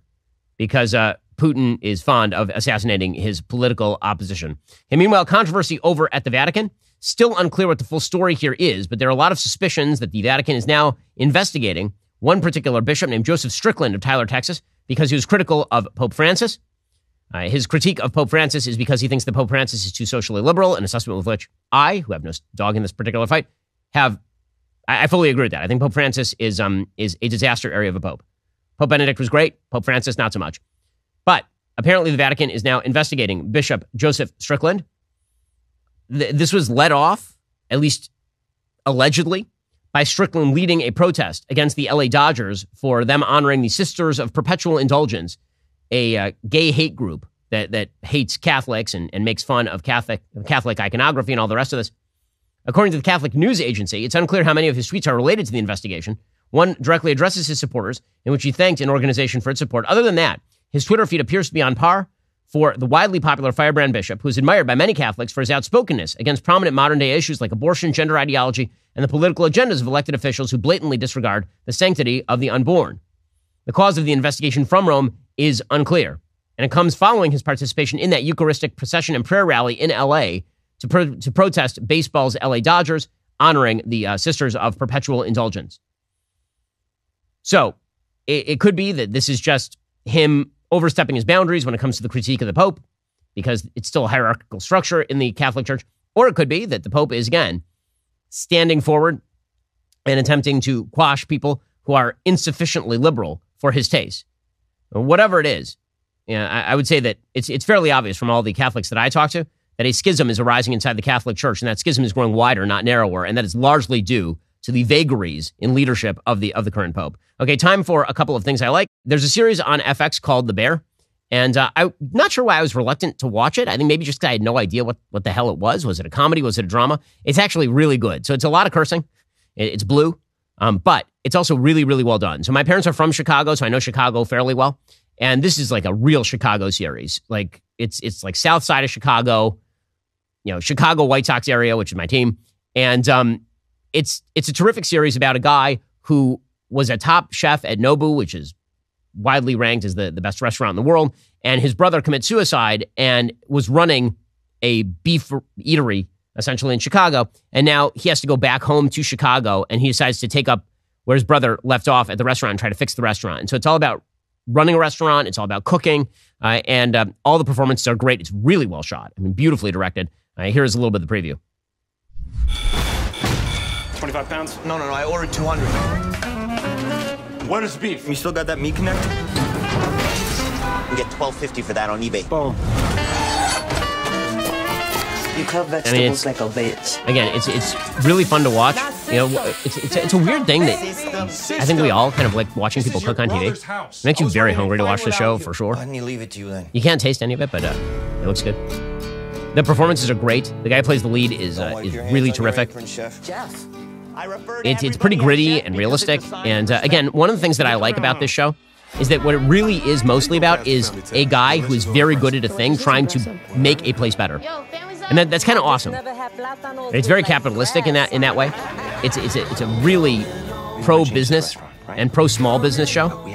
because Putin is fond of assassinating his political opposition. And meanwhile, controversy over at the Vatican. Still unclear what the full story here is, but there are a lot of suspicions that the Vatican is now investigating one particular bishop named Joseph Strickland of Tyler, Texas, because he was critical of Pope Francis. His critique of Pope Francis is because he thinks that Pope Francis is too socially liberal, an assessment with which I, who have no dog in this particular fight, I fully agree with that. I think Pope Francis is a disaster area of a pope. Pope Benedict was great. Pope Francis, not so much. But apparently the Vatican is now investigating Bishop Joseph Strickland. This was led off, at least allegedly, by Strickland leading a protest against the LA Dodgers for them honoring the Sisters of Perpetual Indulgence, a gay hate group that hates Catholics and makes fun of Catholic iconography and all the rest of this. According to the Catholic News Agency, it's unclear how many of his tweets are related to the investigation. One directly addresses his supporters, in which he thanked an organization for its support. Other than that, his Twitter feed appears to be on par for the widely popular firebrand bishop, who is admired by many Catholics for his outspokenness against prominent modern-day issues like abortion, gender ideology, and the political agendas of elected officials who blatantly disregard the sanctity of the unborn. The cause of the investigation from Rome is unclear, and it comes following his participation in that Eucharistic procession and prayer rally in L.A. to protest baseball's L.A. Dodgers honoring the Sisters of Perpetual Indulgence. So it could be that this is just him overstepping his boundaries when it comes to the critique of the Pope, because it's still a hierarchical structure in the Catholic Church. Or it could be that the Pope is, again, standing forward and attempting to quash people who are insufficiently liberal for his taste. Whatever it is, I would say that it's fairly obvious from all the Catholics that I talk to that a schism is arising inside the Catholic Church, and that schism is growing wider, not narrower, and that is largely due to the vagaries in leadership of the current Pope. Okay, time for a couple of things I like. There's a series on FX called The Bear, and I'm not sure why I was reluctant to watch it. I think maybe just because I had no idea what the hell it was. Was it a comedy? Was it a drama? It's actually really good. So it's a lot of cursing. It's blue, but it's also really, really well done. So my parents are from Chicago, so I know Chicago fairly well. And this is like a real Chicago series. Like it's like south side of Chicago, Chicago White Sox area, which is my team. And it's a terrific series about a guy who was a top chef at Nobu, which is widely ranked as the best restaurant in the world. And his brother commits suicide and was running a beef eatery, essentially, in Chicago. And now he has to go back home to Chicago, and he decides to take up where his brother left off at the restaurant and tried to fix the restaurant. And so it's all about running a restaurant. It's all about cooking. And all the performances are great. It's really well shot. I mean, beautifully directed. Here's a little bit of the preview. 25 pounds? No, I ordered 200. What is beef? You still got that meat connect? We get $12.50 for that on eBay. Boom. You cut vegetables like a bitch. Again, it's really fun to watch. You know, it's a weird thing that I think we all kind of like watching people cook on TV. It makes you very hungry to watch the show, for sure. Why didn't you leave it to you then? You can't taste any of it, but it looks good. The performances are great. The guy who plays the lead is really terrific. Jeff. It's pretty gritty and realistic. And again, one of the things that I like about this show is that what it really is mostly about is a guy who is very good at a thing trying to make a place better. And that's kind of awesome. It's very capitalistic in that way. It's a really pro-business and pro-small business show.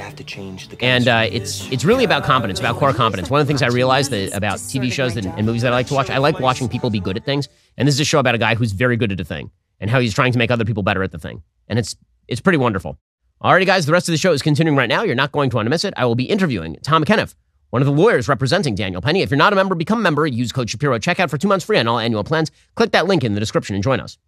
And it's really about competence, about core competence. One of the things I realized about TV shows and movies that I like to watch, I like watching people be good at things. And this is a show about a guy who's very good at a thing and how he's trying to make other people better at the thing. And it's pretty wonderful. Alrighty, guys, the rest of the show is continuing right now. You're not going to want to miss it. I will be interviewing Tom McKenniff, one of the lawyers representing Daniel Penny. If you're not a member, become a member. Use code Shapiro at checkout for 2 months free on all annual plans. Click that link in the description and join us.